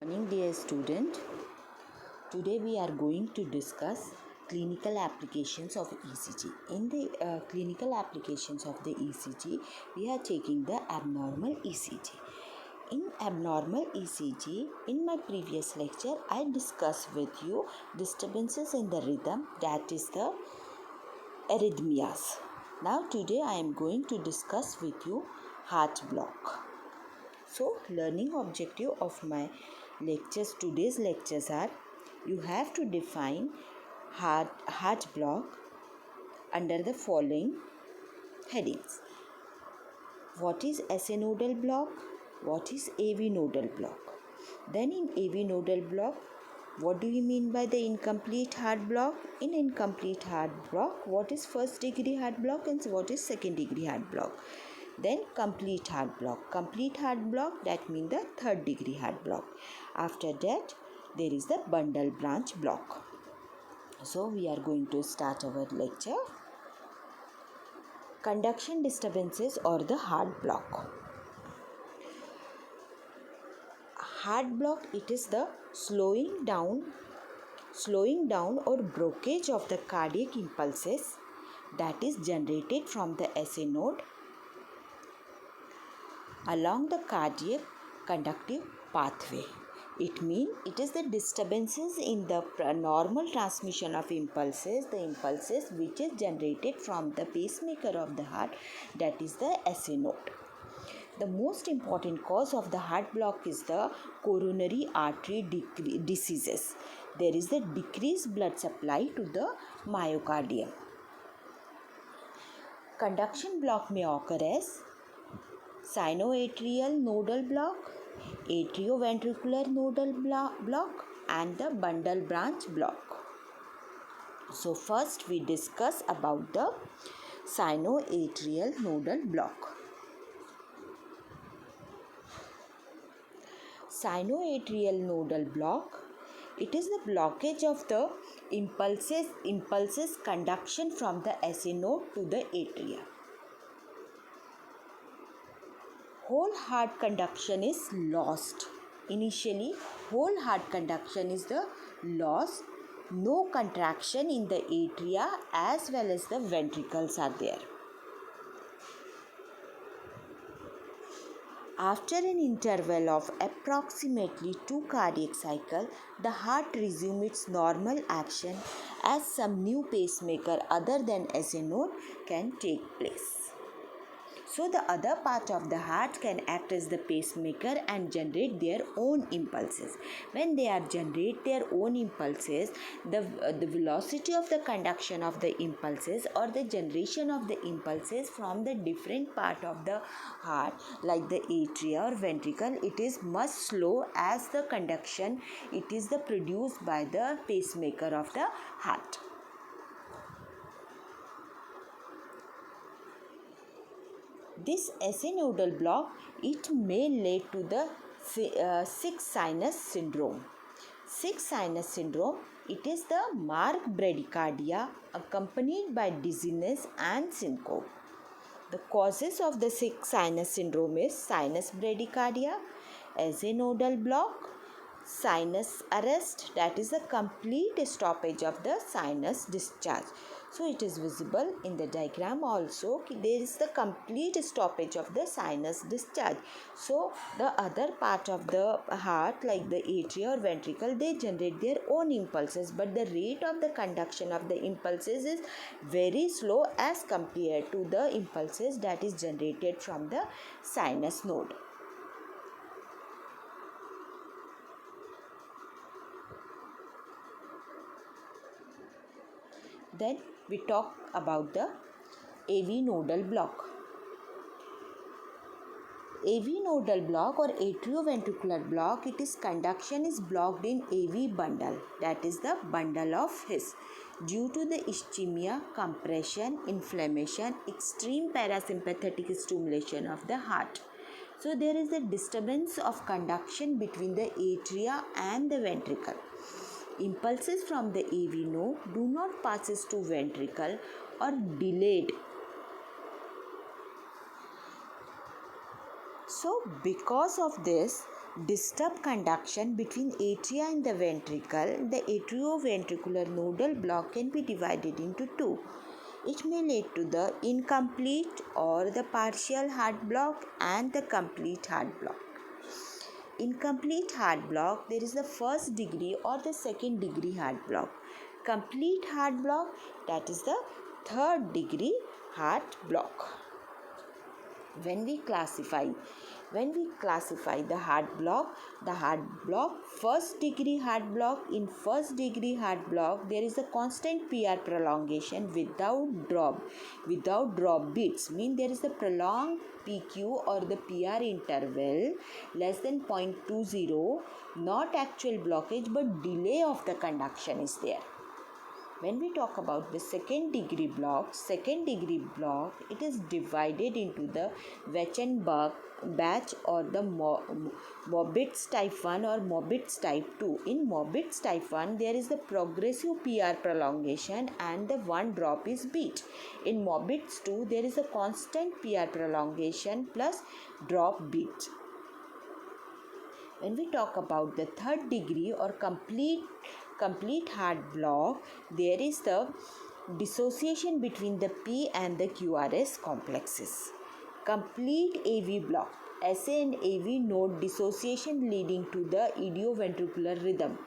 Morning, dear student. Today we are going to discuss clinical applications of ECG. In the clinical applications of the ECG, we are taking the abnormal ECG. In abnormal ECG, in my previous lecture, I discussed with you disturbances in the rhythm, that is the arrhythmias. Now today I am going to discuss with you heart block. So, learning objective of my today's lectures are: you have to define heart block under the following headings. What is SA nodal block? What is AV nodal block? Then in AV nodal block, what do you mean by the incomplete heart block? In incomplete heart block, what is first degree heart block and what is second degree heart block? Then complete heart block. Complete heart block, that means the third degree heart block. After that, there is the bundle branch block. So we are going to start our lecture. Conduction disturbances or the heart block. Heart block, it is the slowing down or blockage of the cardiac impulses that is generated from the SA node along the cardiac conductive pathway. It means it is the disturbances in the normal transmission of impulses, the impulses which is generated from the pacemaker of the heart, that is the SA node. The most important cause of the heart block is the coronary artery diseases. There is the decreased blood supply to the myocardium. Conduction block may occur as sinoatrial nodal block, atrioventricular nodal block and the bundle branch block. So first we discuss about the sinoatrial nodal block. Sinoatrial nodal block, it is the blockage of the impulses conduction from the SA node to the atria. Whole heart conduction is lost. Initially, whole heart conduction is the loss. No contraction in the atria as well as the ventricles are there. After an interval of approximately 2 cardiac cycles, the heart resumes its normal action as some new pacemaker other than SA node can take place. So the other part of the heart can act as the pacemaker and generate their own impulses. When they are generate their own impulses, the velocity of the conduction of the impulses or the generation of the impulses from the different part of the heart, like the atria or ventricle, it is much slow as the conduction it is the produced by the pacemaker of the heart. This SA nodal block, it may lead to the sick sinus syndrome. Sick sinus syndrome, it is the marked bradycardia accompanied by dizziness and syncope. The causes of the sick sinus syndrome is sinus bradycardia, SA nodal block, sinus arrest, that is the complete stoppage of the sinus discharge. So it is visible in the diagram also, there is the complete stoppage of the sinus discharge. So the other part of the heart, like the atria or ventricle, they generate their own impulses, but the rate of the conduction of the impulses is very slow as compared to the impulses that is generated from the sinus node. Then we talk about the AV nodal block. AV nodal block or atrioventricular block, it is conduction is blocked in AV bundle, that is the bundle of His, due to the ischemia, compression, inflammation, extreme parasympathetic stimulation of the heart. So there is a disturbance of conduction between the atria and the ventricle. Impulses from the AV node do not passes to ventricle or delayed. So because of this, disturb conduction between atria and the ventricle, the atrioventricular nodal block can be divided into two. It may lead to the incomplete or the partial heart block and the complete heart block. Incomplete heart block, there is the first degree or the second degree heart block. Complete heart block, that is the third degree heart block. When we classify the heart block, first degree heart block, in first degree heart block there is a constant PR prolongation without drop beats, mean there is the prolonged PQ or the PR interval less than 0.20, not actual blockage but delay of the conduction is there. When we talk about the second degree block, it is divided into the Weichenbach batch or the Mobitz type 1 or Mobitz type 2. In Mobitz type 1, there is the progressive PR prolongation and the one drop is beat. In Mobitz 2, there is a constant PR prolongation plus drop beat. When we talk about the third degree or complete heart block, there is the dissociation between the P and the QRS complexes. Complete AV block, SA and AV node dissociation leading to the idioventricular rhythm.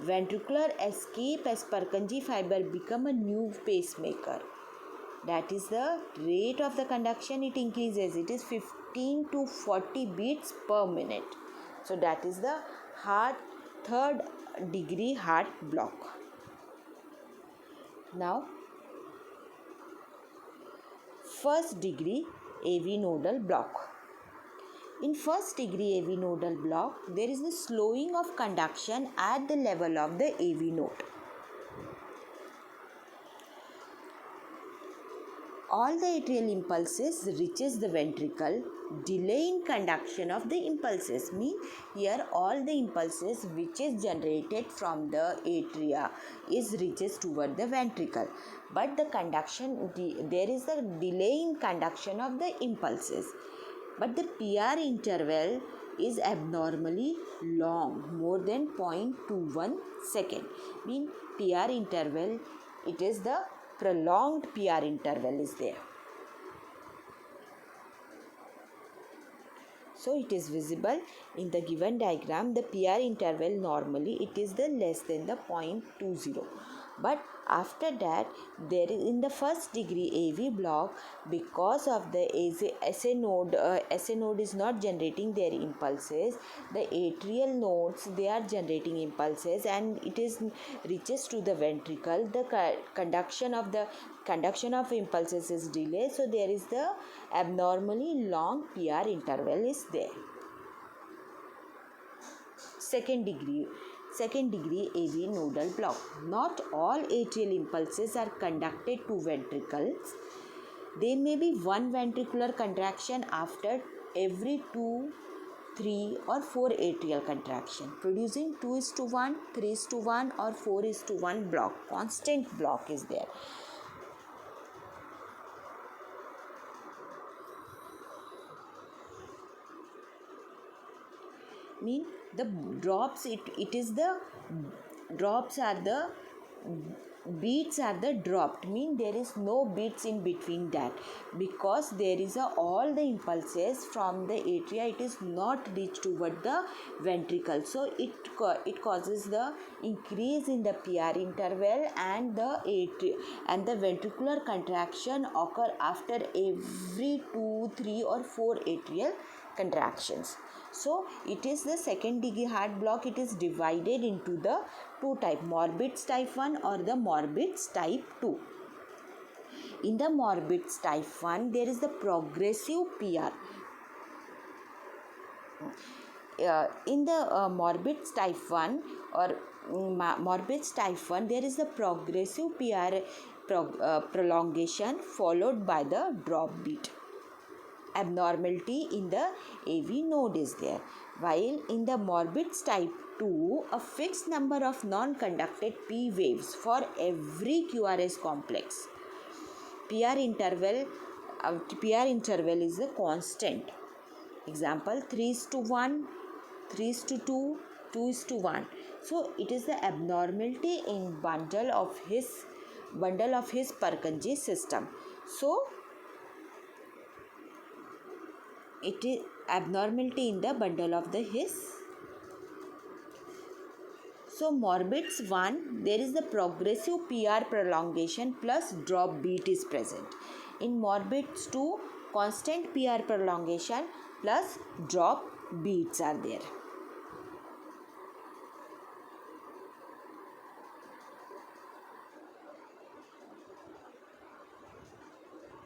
Ventricular escape as Purkinje fiber become a new pacemaker. That is the rate of the conduction, it increases. It is 15 to 40 beats per minute. So that is the third degree heart block. Now, first degree AV nodal block. In first degree AV nodal block, there is the slowing of conduction at the level of the AV node. All the atrial impulses reaches the ventricle. Delay in conduction of the impulses, mean here all the impulses which is generated from the atria is reaches toward the ventricle, but the conduction, there is a delay in conduction of the impulses, but the PR interval is abnormally long, more than 0.21 second. Mean PR interval, it is the prolonged PR interval is there. So it is visible in the given diagram, the PR interval normally it is the less than the 0.20. But after that, there is in the first degree AV block, because of the SA node is not generating their impulses, the atrial nodes they are generating impulses and it is reaches to the ventricle. The conduction of impulses is delayed, so there is the abnormally long PR interval is there. Second degree AV nodal block. Not all atrial impulses are conducted to ventricles. There may be one ventricular contraction after every 2, 3 or 4 atrial contraction, producing 2:1, 3:1 or 4:1 block. Constant block is there. Mean the drops, it is the drops are the beats are the dropped, mean there is no beats in between that, because there is all the impulses from the atria, it is not reached toward the ventricle, so it causes the increase in the PR interval and the ventricular contraction occur after every 2, 3 or 4 atrial contractions. So it is the second degree heart block, it is divided into the two type, Mobitz type 1 or the Mobitz type 2. In the Mobitz type 1, there is the progressive PR. In the Mobitz type 1 or Mobitz type 1, there is the progressive PR prolongation followed by the drop beat. Abnormality in the AV node is there, while in the Mobitz type 2, a fixed number of non-conducted P waves for every QRS complex. PR interval is a constant. Example 3:1 3:2, 2:1. So it is the abnormality in bundle of his Purkinje system. So it is abnormality in the bundle of his. So Morbitz 1, there is the progressive PR prolongation plus drop beat is present. In Morbitz 2, constant PR prolongation plus drop beats are there.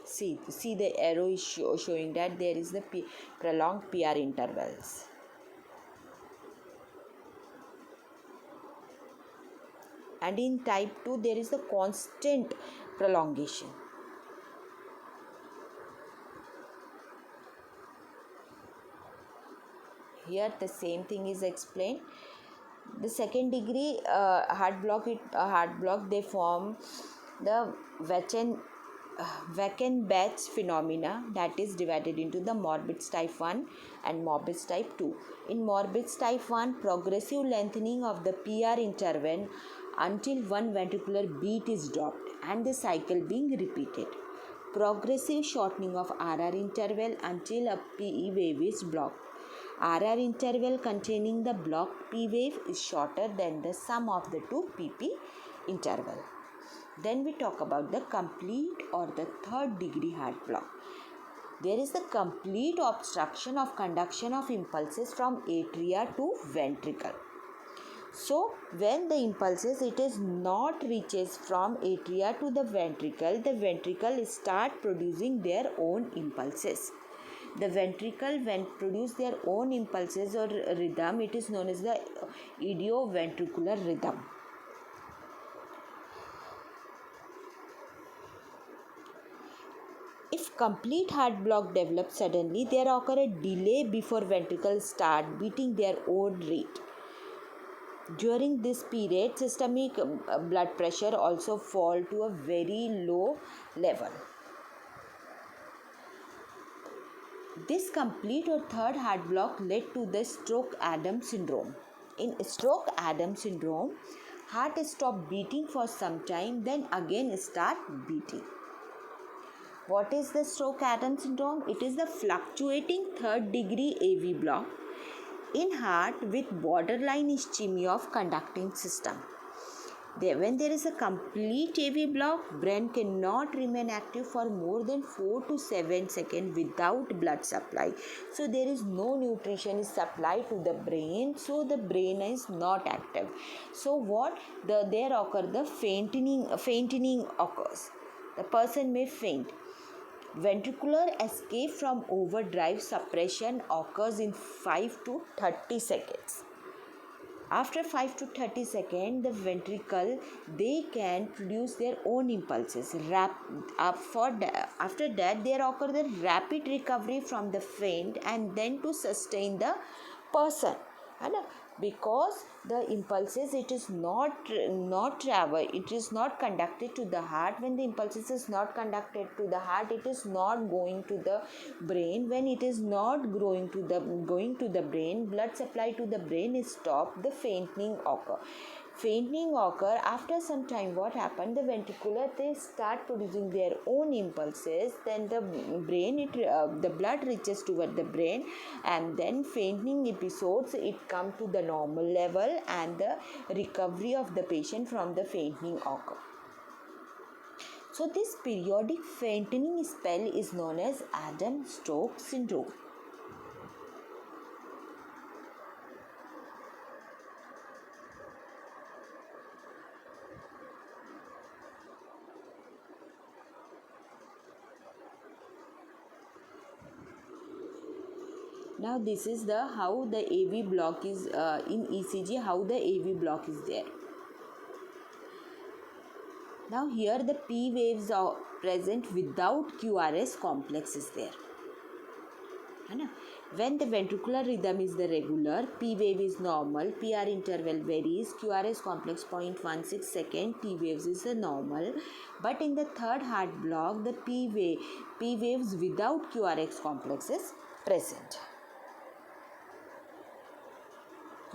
See the arrow is showing that there is the prolonged PR intervals. And in type 2 there is the constant prolongation. Here the same thing is explained. The second degree heart block they form the Wachenbach phenomena, that is divided into the Morbitz type 1 and Morbitz type 2. In Morbitz type 1, progressive lengthening of the PR interval until one ventricular beat is dropped and the cycle being repeated. Progressive shortening of RR interval until a P wave is blocked. RR interval containing the blocked P wave is shorter than the sum of the two PP interval. Then we talk about the complete or the third degree heart block. There is the complete obstruction of conduction of impulses from atria to ventricle. So when the impulses it is not reaches from atria to the ventricle start producing their own impulses. The ventricle when produce their own impulses or rhythm, it is known as the idioventricular rhythm. If complete heart block develops suddenly, there occur a delay before ventricles start beating their own rate. During this period, systemic blood pressure also fall to a very low level. This complete or third heart block led to the Stroke-Adams syndrome. In Stroke-Adams syndrome, heart stop beating for some time, then again start beating. What is the Stroke-Adams syndrome? It is the fluctuating third degree AV block in heart with borderline ischemia of conducting system. When there is a complete AV block, brain cannot remain active for more than 4 to 7 seconds without blood supply. So there is no nutrition is supplied to the brain, so the brain is not active. So there occur the fainting occurs. The person may faint. Ventricular escape from overdrive suppression occurs in 5 to 30 seconds. After 5 to 30 seconds, the ventricle they can produce their own impulses. After that, there occur the rapid recovery from the faint and then to sustain the person. Because the impulses it is not travel, it is not conducted to the heart. When the impulses is not conducted to the heart, it is not going to the brain. When it is not going to the brain, blood supply to the brain is stopped, the fainting occur. After some time, what happened, the ventricular they start producing their own impulses, then the brain the blood reaches toward the brain, and then fainting episodes it come to the normal level and the recovery of the patient from the fainting occur. So this periodic fainting spell is known as Adams-Stroke syndrome. Now this is how the AV block is in ECG, how the AV block is there. Now here the P waves are present without QRS complex is there. When the ventricular rhythm is the regular, P wave is normal, PR interval varies, QRS complex 0.16 second, T waves is the normal. But in the third heart block, the P waves without QRS complex is present.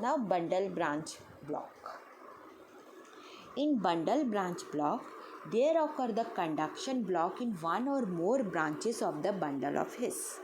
Now bundle branch block. In bundle branch block, there occur the conduction block in one or more branches of the bundle of His.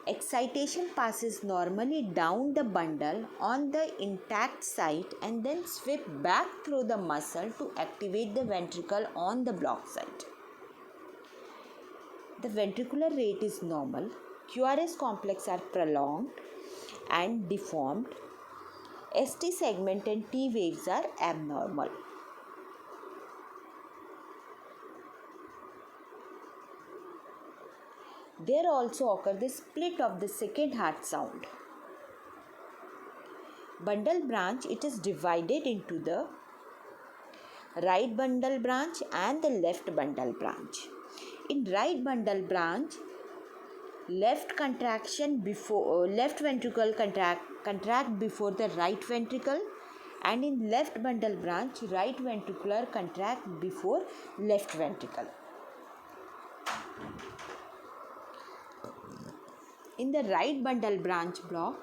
Excitation passes normally down the bundle on the intact site and then sweep back through the muscle to activate the ventricle on the block site. The ventricular rate is normal. QRS complex are prolonged and deformed. ST segment and T waves are abnormal. There also occur the split of the second heart sound. Bundle branch, it is divided into the right bundle branch and the left bundle branch. In right bundle branch, left ventricle contract before the right ventricle, and in left bundle branch, right ventricular contract before left ventricle. In the right bundle branch block,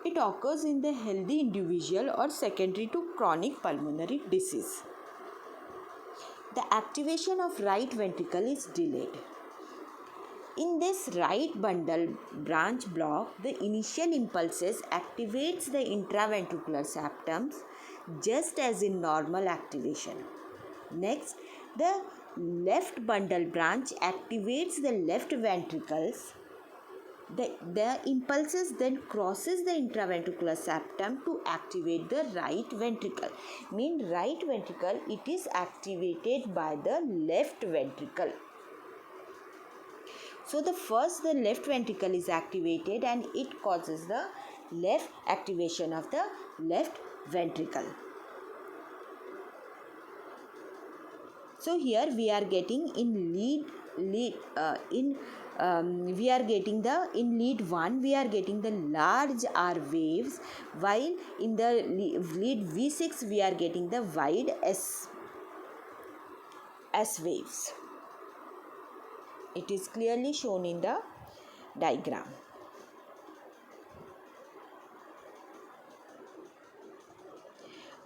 it occurs in the healthy individual or secondary to chronic pulmonary disease. The activation of right ventricle is delayed. In this right bundle branch block, the initial impulses activates the intraventricular septums just as in normal activation. Next, the left bundle branch activates the left ventricles. The impulses then crosses the intraventricular septum to activate the right ventricle. Right ventricle, it is activated by the left ventricle. So the left ventricle is activated and it causes the left activation of the left ventricle. So here we are getting in lead 1 we are getting the large R waves, while in the lead V6 we are getting the wide S waves. It is clearly shown in the diagram.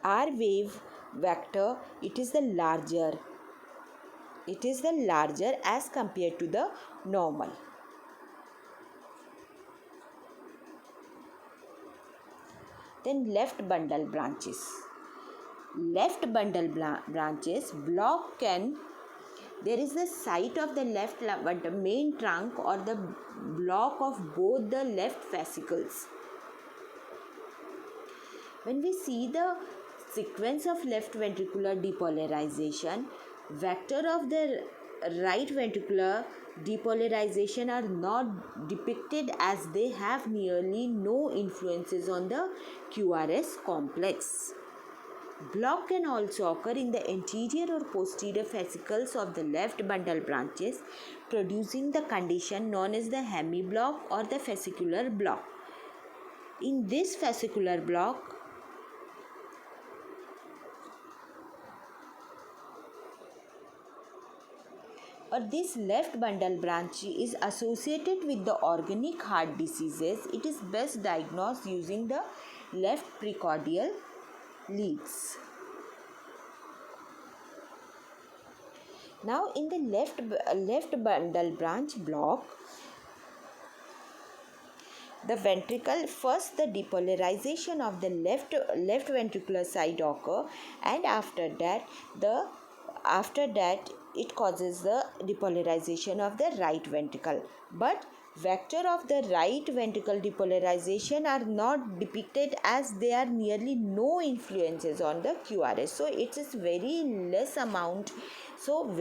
R wave vector, it is the larger as compared to the normal. Then left bundle branches. Left bundle branches block there is the site of the left main trunk or the block of both the left fascicles. When we see the sequence of left ventricular depolarization, vector of the right ventricular depolarization are not depicted as they have nearly no influences on the QRS complex. Block can also occur in the anterior or posterior fascicles of the left bundle branches, producing the condition known as the hemiblock or the fascicular block. In this fascicular block, or this left bundle branch is associated with the organic heart diseases, it is best diagnosed using the left precordial leads. Now in the left bundle branch block, the ventricle, first the depolarization of the left ventricular side occur, and after that it causes the depolarization of the right ventricle. But vector of the right ventricle depolarization are not depicted as there are nearly no influences on the QRS. So it is very less amount of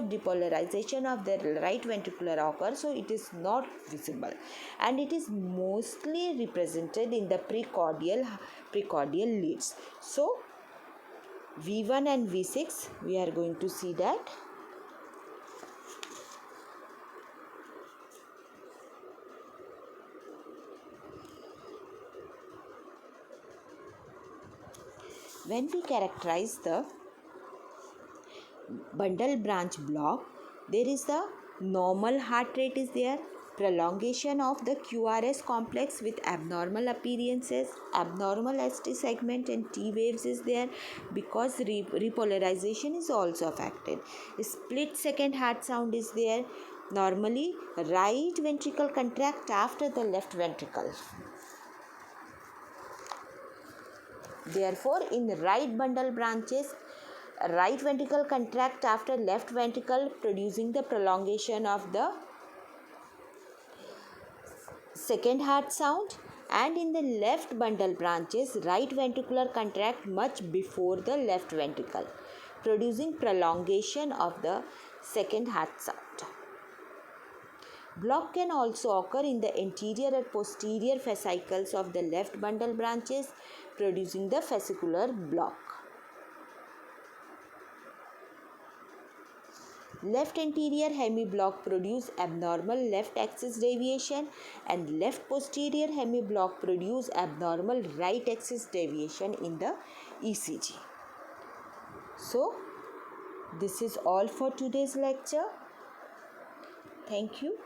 depolarization of the right ventricular occurs, so it is not visible, and it is mostly represented in the precordial leads. So V1 and V6 we are going to see that. When we characterize the bundle branch block, there is the normal heart rate is there, prolongation of the QRS complex with abnormal appearances, abnormal ST segment and T waves is there because repolarization is also affected. Split second heart sound is there. Normally, right ventricle contract after the left ventricle. Therefore, in right bundle branches, right ventricle contract after left ventricle, producing the prolongation of the second heart sound, and in the left bundle branches, right ventricular contract much before the left ventricle, producing prolongation of the second heart sound. Block can also occur in the anterior or posterior fascicles of the left bundle branches, producing the fascicular block. Left anterior hemiblock produce abnormal left axis deviation and left posterior hemiblock produce abnormal right axis deviation in the ECG. So, this is all for today's lecture. Thank you.